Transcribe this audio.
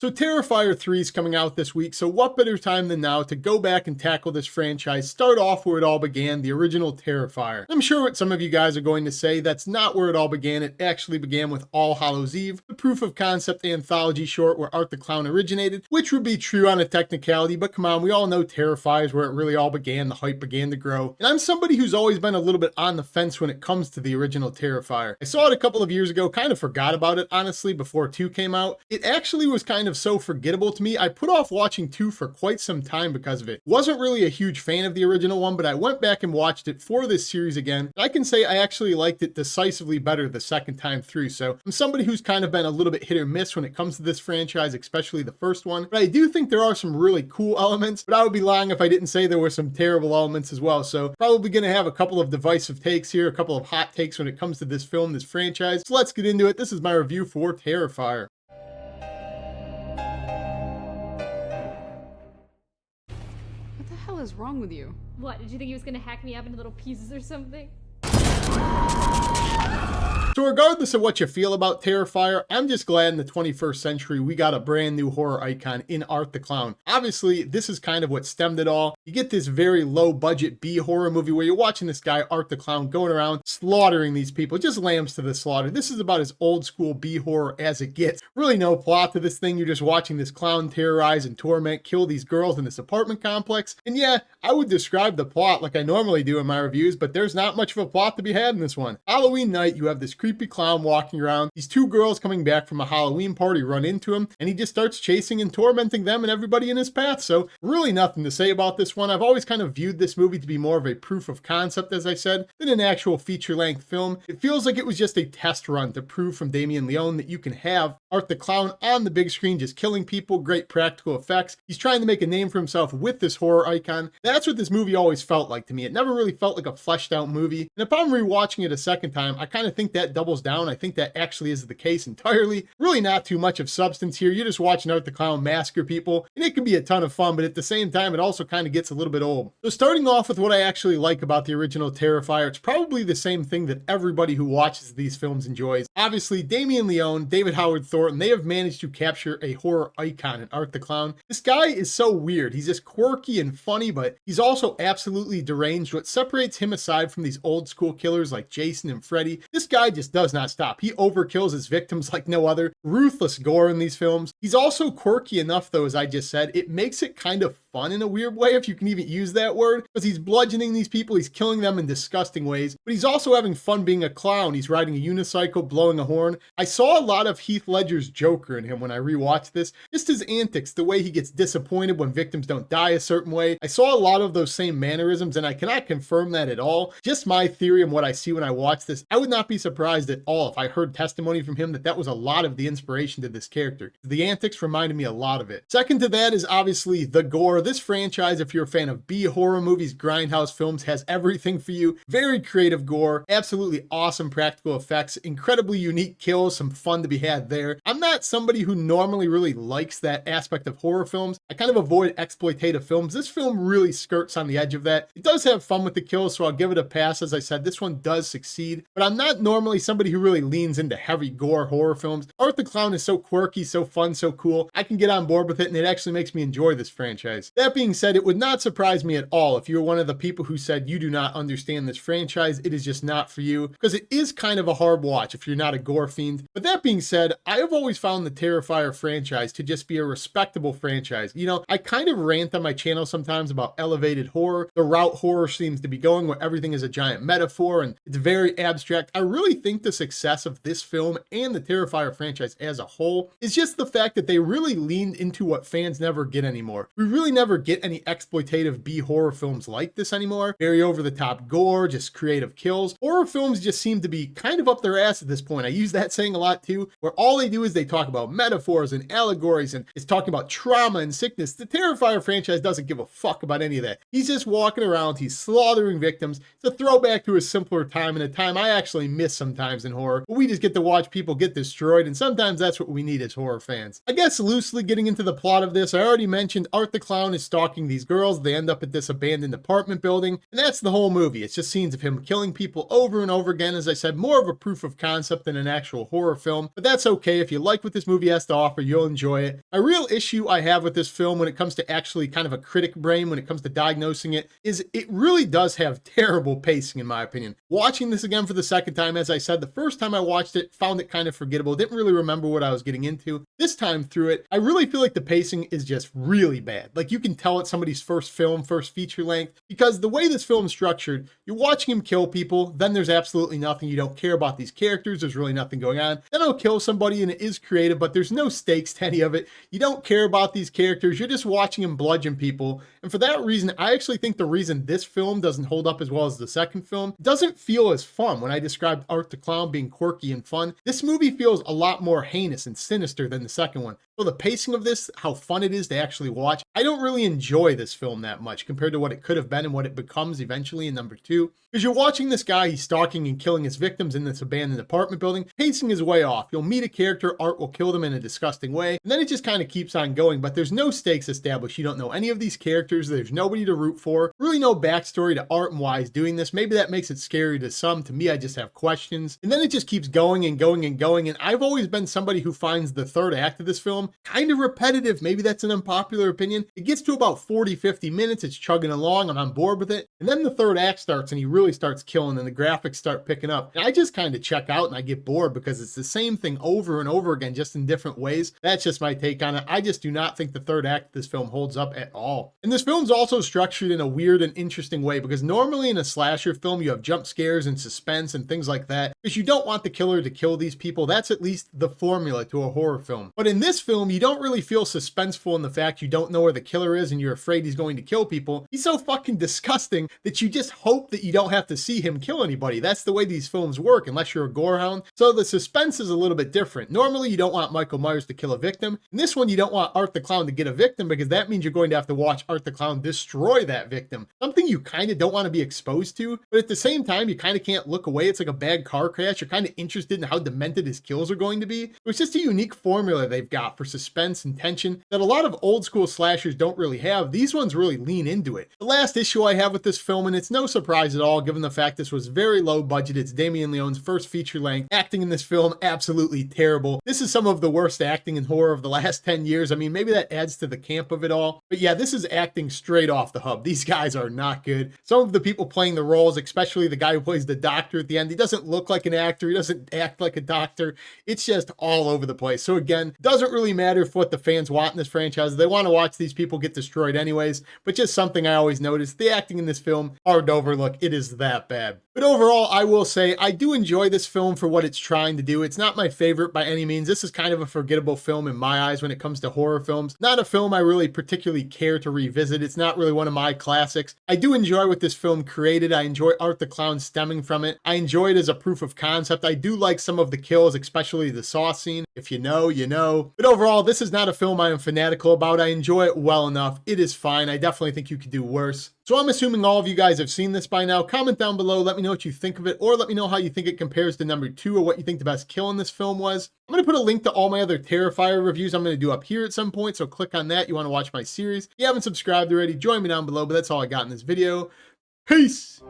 So Terrifier 3 is coming out this week, so what better time than now to go back and tackle this franchise, start off where it all began, the original Terrifier. I'm sure what some of you guys are going to say, that's not where it all began. It actually began with All Hallows Eve, the proof of concept anthology short where Art the Clown originated, which would be true on a technicality, but come on, we all know Terrifier is where it really all began, the hype began to grow. And I'm somebody who's always been a little bit on the fence when it comes to the original Terrifier. I saw it a couple of years ago, kind of forgot about it, honestly, before 2 came out. It actually was kind of so forgettable to me. I put off watching 2 for quite some time because of it. Wasn't really a huge fan of the original one, but I went back and watched it for this series again. And I can say I actually liked it decisively better the second time through. So I'm somebody who's kind of been a little bit hit or miss when it comes to this franchise, especially the first one. But I do think there are some really cool elements, but I would be lying if I didn't say there were some terrible elements as well. So probably going to have a couple of divisive takes here, a couple of hot takes when it comes to this film, this franchise. So let's get into it. This is my review for Terrifier. What is wrong with you? What, did you think he was gonna hack me up into little pieces or something? So regardless of what you feel about Terrifier, I'm just glad in the 21st century we got a brand new horror icon in Art the Clown. Obviously, this is kind of what stemmed it all. You get this very low budget B horror movie where you're watching this guy, Art the Clown, going around slaughtering these people, just lambs to the slaughter. This is about as old school B horror as it gets. Really no plot to this thing. You're just watching this clown terrorize and torment, kill these girls in this apartment complex. And yeah, I would describe the plot like I normally do in my reviews, but there's not much of a plot to be had in this one. Halloween night, you have this creepy clown walking around. These 2 girls coming back from a Halloween party run into him, and he just starts chasing and tormenting them and everybody in his path. So really nothing to say about this one. I've always kind of viewed this movie to be more of a proof of concept, as I said, than an actual feature-length film. It feels like it was just a test run to prove from Damien Leone that you can have Art the Clown on the big screen just killing people, great practical effects. He's trying to make a name for himself with this horror icon. That's what this movie always felt like to me. It never really felt like a fleshed out movie. And if I'm rewatching it a second time, I kind of think that doubles down. I think that actually is the case entirely. Really not too much of substance here. You're just watching Art the Clown massacre people, and it can be a ton of fun, but at the same time, it also kind of gets a little bit old. So starting off with what I actually like about the original Terrifier, it's probably the same thing that everybody who watches these films enjoys. Obviously, Damien Leone, David Howard Thornton, they have managed to capture a horror icon in Art the Clown. This guy is so weird. He's just quirky and funny, but he's also absolutely deranged. What separates him aside from these old school killers like Jason and Freddy, this guy just does not stop. He overkills his victims like no other. Ruthless gore in these films. He's also quirky enough, though, as I just said, it makes it kind of fun in a weird way, if you can even use that word, because he's bludgeoning these people, he's killing them in disgusting ways, but he's also having fun being a clown. He's riding a unicycle, blowing a horn. I saw a lot of Heath Ledger's Joker in him when I rewatched this. Just his antics, the way he gets disappointed when victims don't die a certain way. I saw a lot of those same mannerisms, and I cannot confirm that at all. Just my theory and what I see when I watch this. I would not be surprised at all if I heard testimony from him that was a lot of the inspiration to this character. The antics reminded me a lot of it. Second to that is obviously the gore. This franchise, if you're a fan of B horror movies, grindhouse films, has everything for you. Very creative gore, absolutely awesome practical effects, incredibly unique kills, some fun to be had there. I'm not somebody who normally really likes that aspect of horror films. I kind of avoid exploitative films. This film really skirts on the edge of that. It does have fun with the kills, so I'll give it a pass. As I said, this one does succeed, but I'm not normally somebody who really leans into heavy gore horror films. Art the Clown is so quirky, so fun, so cool. I can get on board with it, and it actually makes me enjoy this franchise. That being said, it would not surprise me at all if you're one of the people who said you do not understand this franchise. It is just not for you, because it is kind of a hard watch if you're not a gore fiend. But that being said, I have always found the Terrifier franchise to just be a respectable franchise. You know, I kind of rant on my channel sometimes about elevated horror, the route horror seems to be going, where everything is a giant metaphor and it's very abstract. I really think the success of this film and the Terrifier franchise as a whole is just the fact that they really leaned into what fans never get anymore. We really never get any exploitative B horror films like this anymore. Very over the top gore, just creative kills. Horror films just seem to be kind of up their ass at this point. I use that saying a lot too, where all they do is they talk about metaphors and allegories and it's talking about trauma and sickness. The Terrifier franchise doesn't give a fuck about any of that. He's just walking around, he's slaughtering victims. It's a throwback to a simpler time, and a time I actually miss sometimes in horror. But we just get to watch people get destroyed, and sometimes that's what we need as horror fans. I guess loosely getting into the plot of this, I already mentioned Art the Clown Leone is stalking these girls. They end up at this abandoned apartment building, and that's the whole movie. It's just scenes of him killing people over and over again. As I said, more of a proof of concept than an actual horror film, but that's okay. If you like what this movie has to offer, you'll enjoy it. A real issue I have with this film when it comes to actually kind of a critic brain, when it comes to diagnosing it, is it really does have terrible pacing in my opinion. Watching this again for the second time, as I said, the first time I watched it, found it kind of forgettable, didn't really remember what I was getting into. This time through it, I really feel like the pacing is just really bad. Like you can tell it's somebody's first film, first feature length, because the way this film's structured, you're watching him kill people, then there's absolutely nothing. You don't care about these characters, there's really nothing going on. Then he'll kill somebody and it is creative, but there's no stakes to any of it. You don't care about these characters, you're just watching him bludgeon people. And for that reason, I actually think the reason this film doesn't hold up as well as the second film, doesn't feel as fun. When I described Art the Clown being quirky and fun, this movie feels a lot more heinous and sinister than the second one. So the pacing of this, how fun it is to actually watch, I don't really enjoy this film that much compared to what it could have been and what it becomes eventually in number 2. Because you're watching this guy, he's stalking and killing his victims in this abandoned apartment building. Pacing is way off. You'll meet a character, Art will kill them in a disgusting way, and then it just kind of keeps on going, but there's no stakes established. You don't know any of these characters, there's nobody to root for, really no backstory to Art and why he's doing this. Maybe that makes it scary to some. To me, I just have questions. And then it just keeps going and going and going, and I've always been somebody who finds the third act of this film kind of repetitive. Maybe that's an unpopular opinion. It gets to about 40-50 minutes, it's chugging along, I'm on board with it, and then the third act starts and he really starts killing and the graphics start picking up. And I just kind of check out and I get bored because it's the same thing over and over again, just in different ways. That's just my take on it. I just do not think the third act of this film holds up at all. And this film's also structured in a weird and interesting way, because normally in a slasher film you have jump scares and suspense and things like that, because you don't want the killer to kill these people. That's at least the formula to a horror film. But in this film, you don't really feel suspenseful in the fact you don't know where the killer is and you're afraid he's going to kill people. He's so fucking disgusting that you just hope that you don't have to see him kill anybody. That's the way these films work, unless you're a gorehound. So the suspense is a little bit different. Normally you don't want Michael Myers to kill a victim. In this one, you don't want Art the Clown to get a victim, because that means you're going to have to watch Art the Clown destroy that victim. Something you kind of don't want to be exposed to, but at the same time, you kind of can't look away. It's like a bad car crash. You're kind of interested in how demented his kills are going to be. It's just a unique formula they've got for suspense and tension that a lot of old school slashers don't really have. These ones really lean into it. The last issue I have with this film, and it's no surprise at all given the fact this was very low budget, it's Damien Leone's first feature length. Acting in this film, absolutely terrible. This is some of the worst acting in horror of the last 10 years. I mean, maybe that adds to the camp of it all, but yeah, this is acting straight off the hub. These guys are not good. Some of the people playing the roles, especially the guy who plays the doctor at the end, he doesn't look like an actor, he doesn't act like a doctor. It's just all over the place. So again, doesn't really matter if what the fans want in this franchise. They want to watch these people get destroyed anyways, but just something I always notice, the acting in this film, hard to overlook. It is that bad. But overall, I will say I do enjoy this film for what it's trying to do. It's not my favorite by any means. This is kind of a forgettable film in my eyes when it comes to horror films. Not a film I really particularly care to revisit. It's not really one of my classics. I do enjoy what this film created. I enjoy Art the Clown stemming from it. I enjoy it as a proof of concept. I do like some of the kills, especially the saw scene. If you know, you know. But overall, this is not a film I am fanatical about. I enjoy it well enough. It is fine. I definitely think you could do worse. So I'm assuming all of you guys have seen this by now. Comment down below, let me know what you think of it, or let me know how you think it compares to number 2, or what you think the best kill in this film was. I'm going to put a link to all my other Terrifier reviews I'm going to do up here at some point, so click on that. You want to watch my series. If you haven't subscribed already, join me down below, but that's all I got in this video. Peace!